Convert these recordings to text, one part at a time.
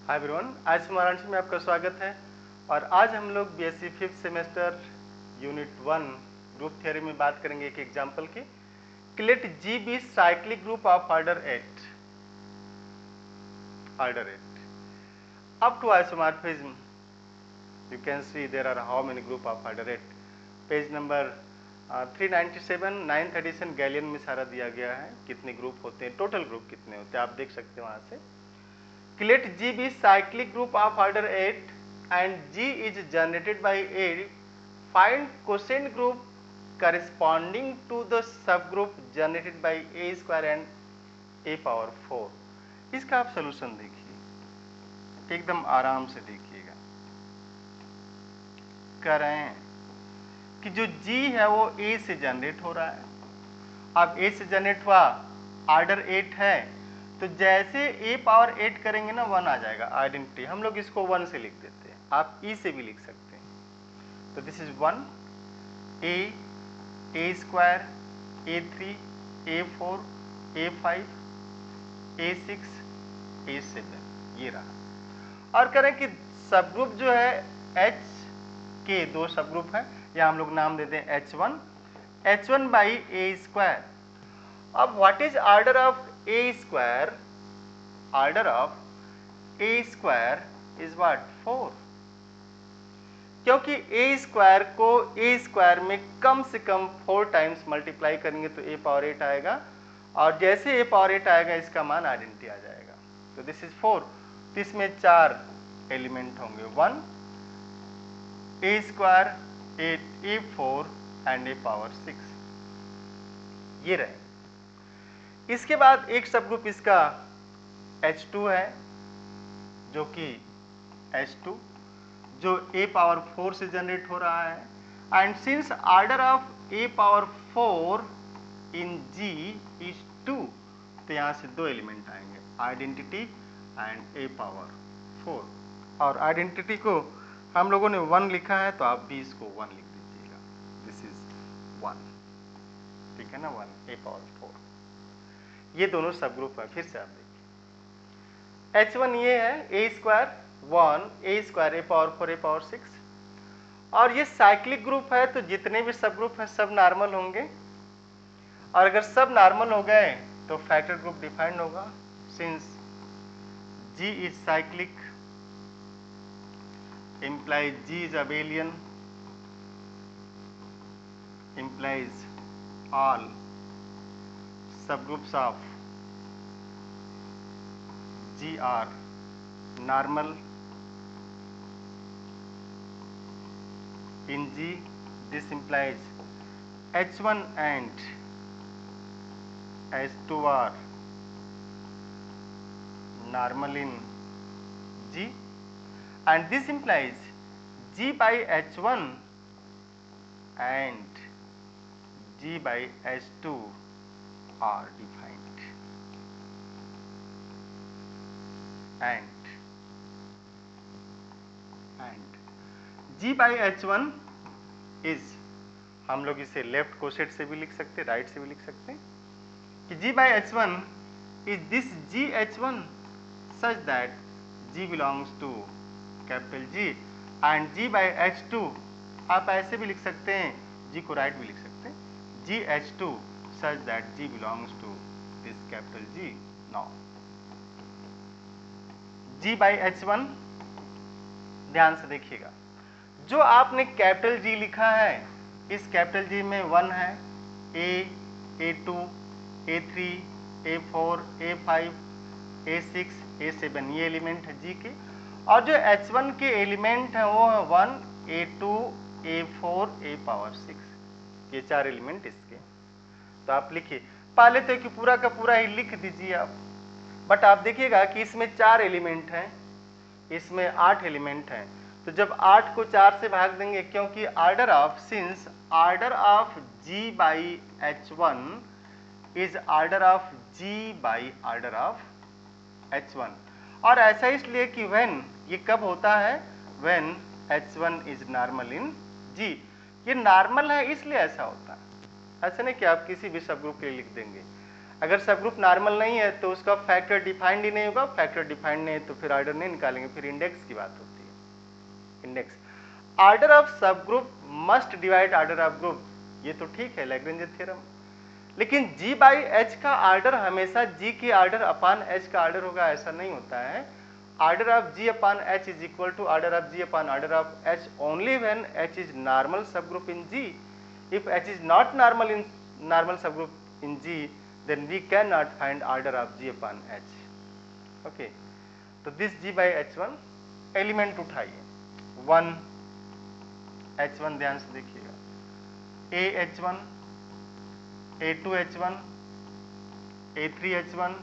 Hi everyone, आज वाराणसी में आपका स्वागत है। और आज हम लोग BSc 5th semester unit 1 group theory में बात करेंगे एक एग्जांपल की। Let G be cyclic group of order 8 up to isomorphism. You can see there are how many group of order 8. Page number 397 9th edition Gallian में सारा दिया गया है, कितने ग्रुप होते हैं, टोटल ग्रुप कितने होते हैं आप देख सकते हैं वहां से। Let G be cyclic group of order 8 and G is generated by A. Find quotient group corresponding to the subgroup generated by A square and A power 4. इसका आप सोल्यूशन देखिए, एकदम आराम से देखिएगा। कह रहे हैं कि जो G है वो A से जनरेट हो रहा है। अब A से जनरेट हुआ, ऑर्डर 8 है, तो जैसे a पावर 8 करेंगे ना 1 आ जाएगा आइडेंटिटी। हम लोग इसको 1 से लिख देते हैं, आप e से भी लिख सकते हैं। तो this is 1 a square a3 a4 a5 a6 a7 ये रहा। और करें कि सब ग्रुप जो है h के दो सब ग्रुप है, या हम लोग नाम देते हैं h1 बाई a स्क्वायर। अब what is order of a square? Order of a square is what 4, क्योंकि a स्क्वायर को a स्क्वायर में कम से कम 4 टाइम्स मल्टीप्लाई करेंगे तो a पावर 8 आएगा, और जैसे a पावर 8 आएगा इसका मान आइडेंटिटी आ जाएगा। तो दिस इज 4, तो इसमें 4 एलिमेंट होंगे, 1 a square 8 a4 and a power 6 ये रहे। इसके बाद एक सब ग्रुप इसका H2 है, जो कि H2 जो a पावर 4 से जनरेट हो रहा है। And since order of a power 4 in G is 2, तो यहां से दो एलिमेंट आएंगे, आइडेंटिटी एंड a पावर 4। और आइडेंटिटी को हम लोगों ने 1 लिखा है, तो आप भी इसको 1 लिख दीजिएगा। दिस इज 1, ठीक है ना, 1 a पावर 4। ये दोनों सब ग्रुप है। फिर से आप देखिए, H1 ये है a square 1 a square a power 4 a power 6, और ये साइक्लिक ग्रुप है, तो जितने भी सब ग्रुप हैं सब नॉर्मल होंगे। और अगर सब नॉर्मल हो गए तो फैक्टर ग्रुप डिफाइंड होगा। Since G is cyclic implies G is abelian, implies all subgroups of G are normal in G. This implies H1 and H2 are normal in G, and this implies G by H1 and G by H2 are defined, and G by H1 is, हम लोग इसे left coset से भी लिख सकते हैं, right से भी लिख सकते हैं, कि G by H1 is this G H1 such that G belongs to capital G, and G by H2 आप ऐसे भी लिख सकते हैं, G को राइट भी लिख सकते हैं, G H2 such that G belongs to this capital G. Now G by H1 ध्यान से देखिएगा, जो आपने कैपिटल G लिखा है, इस कैपिटल G में 1 है, A, A2, A3, A4, A5, A6, A7 ये एलिमेंट है G के। और जो H1 के एलिमेंट है वो है 1 A2 A4 A पावर 6, ये 4 एलिमेंट इसके। तो आप लिखिए, पहले तो कि पूरा का पूरा ही लिख दीजिए आप, बट आप देखिएगा कि इसमें 4 एलिमेंट हैं, इसमें 8 एलिमेंट हैं। तो जब 8 को 4 से भाग देंगे, क्योंकि order of, since order of G by H1 is order of G by order of H1। और ऐसा इसलिए कि व्हेन, ये कब होता है, when H1 is normal in G। ये नॉर्मल है इसलिए ऐसा होता है, ऐसा नहीं कि आप किसी भी सब ग्रुप के लिए लिख देंगे। अगर सब ग्रुप नॉर्मल नहीं है तो उसका फैक्टर डिफाइंड ही नहीं होगा, फैक्टर डिफाइंड नहीं है तो फिर ऑर्डर नहीं निकालेंगे, फिर इंडेक्स की बात होती है। Index order of sub group must divide order of group, ये तो ठीक है लैग्रेंज थ्योरम, लेकिन G बाई H का ऑर्डर हमेशा G की ऑर्डर अपान H का ऑर्डर होगा ऐसा नहीं होता है। Order of G upon H is equal to order of G upon order of H only when H is normal sub group in G। If H is not normal sub group in G then we cannot find order of G upon H। okay, तो this G by H1 element उठाइए, 1 H1 ध्यान से देखिएगा, AH1, A2H1, A3H1,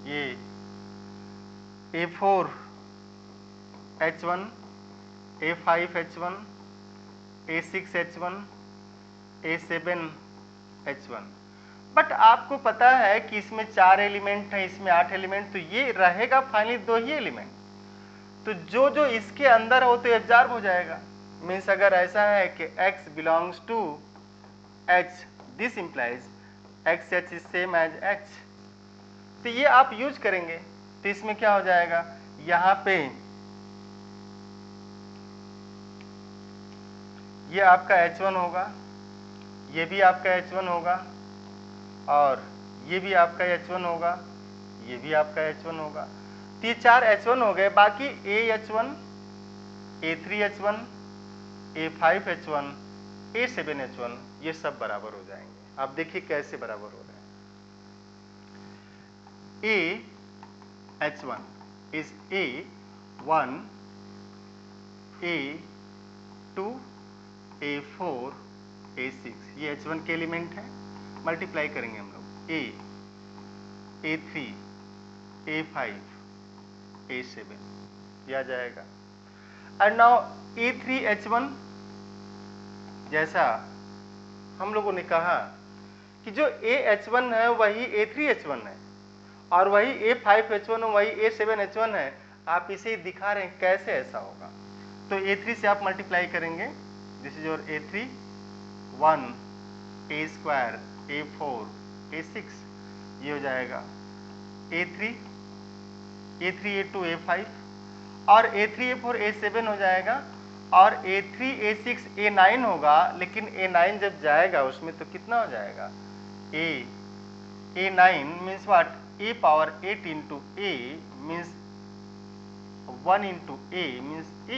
ये A4H1, A5H1, A6H1, A7H1। But आपको पता है कि इसमें 4 एलिमेंट है, इसमें 8 एलिमेंट, तो ये रहेगा फाइनली 2 ही एलिमेंट, तो जो जो इसके अंदर हो तो एब्जॉर्ब हो जाएगा। मीन्स अगर ऐसा है कि x belongs to h, this implies XH is same as h, तो ये आप यूज करेंगे तो इसमें क्या हो जाएगा, यहाँ पे ये आपका H1 होगा, ये भी आपका H1 होगा, और ये भी आपका H1 होगा, ये भी आपका H1 होगा, तो ये 4 H1 हो गए, बाकी AH1, A3H1, A5H1, A7H1 ये सब बराबर हो जाएंगे। आप देखिए कैसे बराबर हो रहे हैं। AH1 is A1, A2, A4, A6, ये H1 के एलिमेंट है, मल्टीप्लाई करेंगे हम लोग A, A3, A5, A7, ये आ जाएगा। एंड नाउ A3H1, जैसा हम लोगों ने कहा कि जो AH1 है वही A3H1 है, और वही A5H1 है वही A7H1 है, आप इसे दिखा रहे हैं कैसे ऐसा होगा। तो A3 से आप मल्टीप्लाई करेंगे, this is your A3, 1 A square A4 A6, ये हो जाएगा A3 A2 A5, और A3 A4 A7 हो जाएगा, और A3 A6 A9 होगा, लेकिन A9 जब जाएगा उसमें तो कितना हो जाएगा, A9 means what, A power 8 into A means 1 into A means A,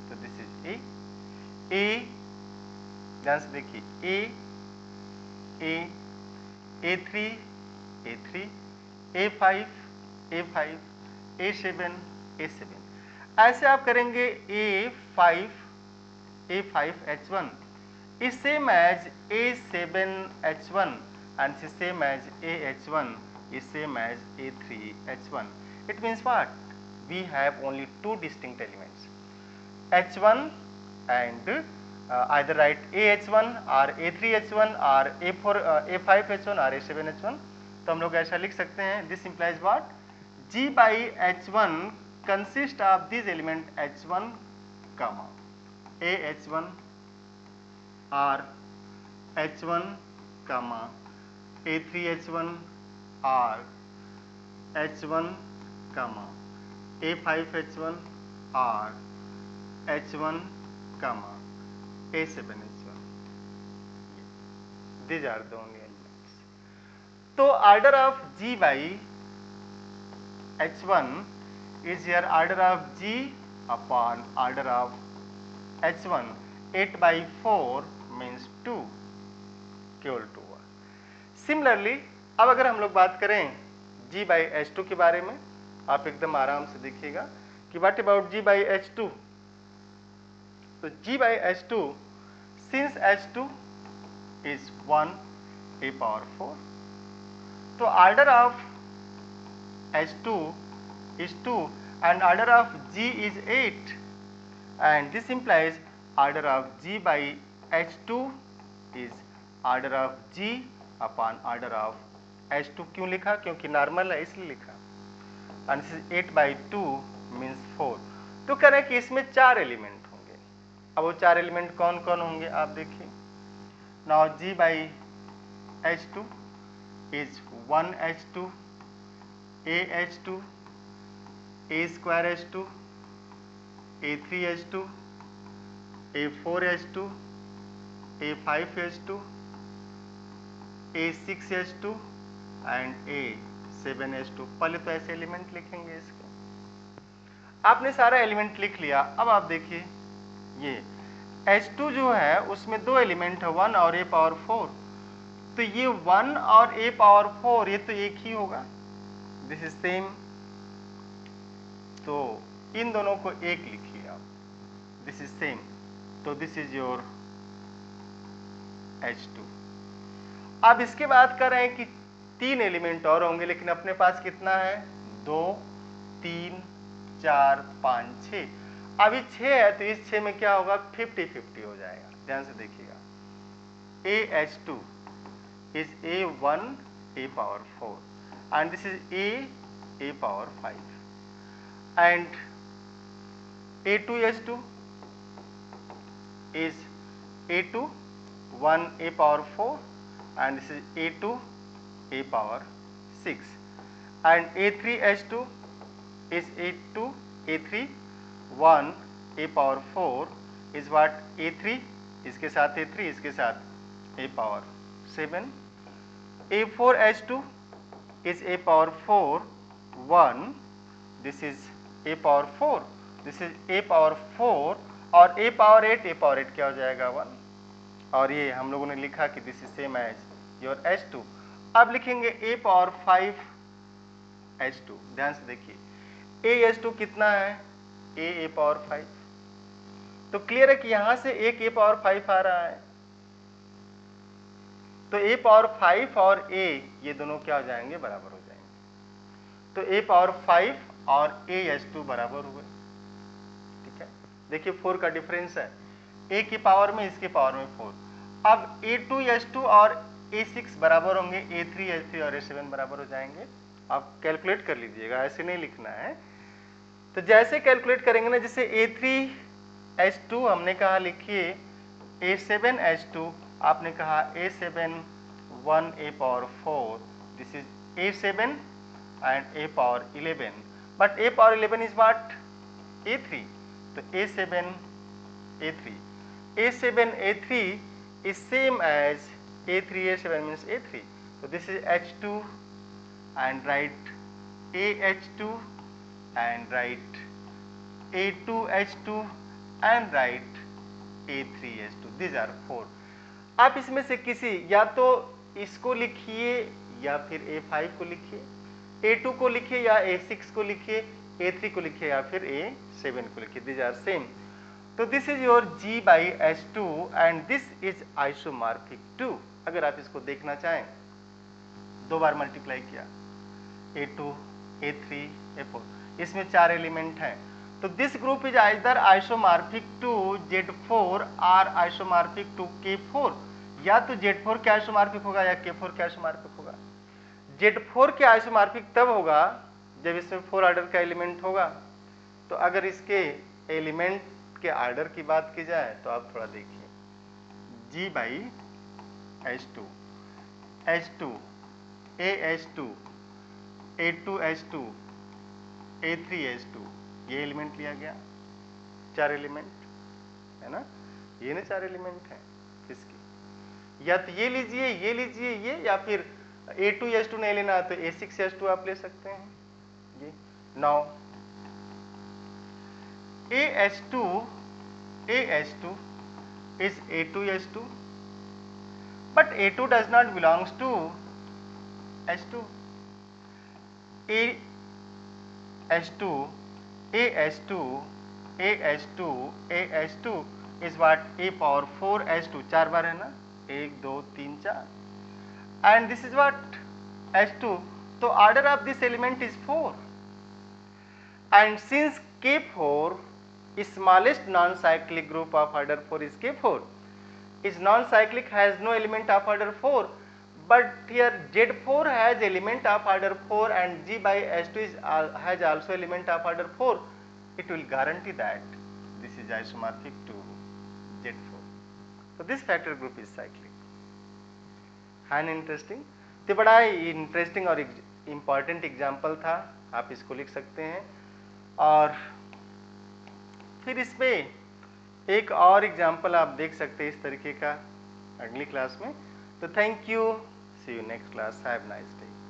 तो दिस इज A, ध्यान से देखिए A, A3, A3, A5, A5, A7, A7, ऐसे आप करेंगे A5H1 is same as A7H1 and is same as AH1 is same as A3H1. It means what? We have only 2 distinct elements, H1 and either write AH1 or A3H1 or A5H1 or A7H1, तो हम लोग ऐसा लिख सकते हैं, this implies what? G by H1 consist of these element H1, comma AH1 or H1, comma A3H1 or H1, comma A5H1 or H1, comma A7H1. These are the only elements. So order of G by H1 is your order of G upon order of H1, 8 by 4 means 2, केवल 2 हुआ। Similarly अब अगर हम लोग बात करें G by H2 के बारे में, आप एकदम आराम से देखिएगा कि what about G by H2। तो G by H2, since H2 is 1 A power 4, तो order of H2 is 2 and order of G is 8, and this implies order of G by H2 is order of G upon order of H2। क्यों लिखा, क्योंकि normal है इसलिए लिखा, and this is 8 by 2 means 4। तो कह रहे हैं कि इसमें 4 एलिमेंट होंगे। अब वो 4 एलिमेंट कौन कौन होंगे आप देखिए। Now G by H2 is 1H2, AH2, A square H2, A3H2, A4H2, A5H2, A6H2 and A7H2। पहले तो ऐसे एलिमेंट लिखेंगे इसके। आपने सारा एलिमेंट लिख लिया। अब आप देखिए ये H2 जो है उसमें दो एलिमेंट है, 1 और A पावर 4। तो ये 1 और A पावर 4 ये तो एक ही होगा, दिस इज सेम। तो इन दोनों को एक लिखिए आप, दिस इज सेम। तो दिस इज योर H2। अब इसके बाद कर रहे हैं कि 3 एलिमेंट और होंगे, लेकिन अपने पास कितना है, 2, 3, 4, 5, 6। अभी 6 है तो इस 6 में क्या होगा, 50-50 हो जाएगा। ध्यान से देखिएगा, AH2 is A1 A power 4 and this is A power 5 and A2H2 is A2 1 A power 4 and this is A2 A power 6 and A3H2 is A2 A3 1 A power 4 is what, A3 इसके साथ A3 इसके साथ A power 7। A4H2 is A power 4 1, this is A power 4, this is A power 4 और A power 8, A power 8 क्या हो जाएगा, 1। और ये हम लोगों ने लिखा कि this is same as your H2। अब लिखेंगे A पावर 5 H2। ध्यान से देखिए AH2 कितना है, A पावर 5। तो क्लियर है कि यहां से एक A पावर 5 आ रहा है, तो A पावर 5 और A ये दोनों क्या हो जाएंगे, बराबर हो जाएंगे। तो A पावर 5 और AH2 बराबर हुए। ठीक है, देखिए 4 का डिफरेंस है, A की पावर में इसके पावर में 4। अब A2H2 और A6 बराबर होंगे, A3H3 और A7 बराबर हो जाएंगे। आप कैलकुलेट कर लीजिएगा, ऐसे नहीं लिखना है। तो जैसे कैलकुलेट करेंगे ना, जैसे A3H2 हमने कहा लिखिए A7H2, आपने कहा A7 1 A power 4, this is A7 and A power 11, but A power 11 is what, A3। तो A7 A3, A7 A3 is same as A3 A7 means A3। so this is H2 and write AH2 and write A2H2 and write A3H2, these are 4। आप इसमें से किसी, या तो इसको लिखिए या फिर A5 को लिखिए, A2 को लिखिए या A6 को लिखिए, A3 को लिखिए या फिर A7 को लिखिए, these are same। तो this is your G by H2 and this is isomorphic 2। अगर आप इसको देखना चाहें, 2 बार मल्टीप्लाई किया, A2 A3 A4, इसमें 4 एलिमेंट हैं। तो this group is either isomorphic to Z4 और आइसोमॉर्फिक टू K4। या तो Z4 के आइसोमॉर्फिक होगा या K4 के आइसोमॉर्फिक होगा। Z4 के आइसोमॉर्फिक तब होगा जब इसमें 4 ऑर्डर का एलिमेंट होगा। तो अगर इसके एलिमेंट के ऑर्डर की बात की जाए तो आप थोड़ा देखिए, G by H2, H2 AH2 A2H2 A3H2, ये एलिमेंट लिया गया, 4 एलिमेंट है ना, ये ना 4 एलिमेंट है इसके। या तो ये लीजिए, ये लीजिए, ये, या फिर A2H2 नहीं लेना तो A6H2 आप ले सकते हैं। ये now AH2 is A2H2, but A2 does not belongs to H2. AH2 is what, A power 4 H2, 4 बार है ना, 1 2 3 4, and this is what, H2। तो order of this element is 4, and since K4 smallest non-cyclic group of order 4 is K4, is non-cyclic, has no element of order 4, but here Z4 has element of order 4 and G by H2 is, has also element of order 4, it will guarantee that this is isomorphic to Z4। So this factor group is cyclic। है ना interesting. तो बड़ा interesting और important example था, आप इसको लिख सकते हैं। और फिर इसमें एक और एग्जाम्पल आप देख सकते हैं इस तरीके का अगली क्लास में। तो thank you, see you next class, have nice day.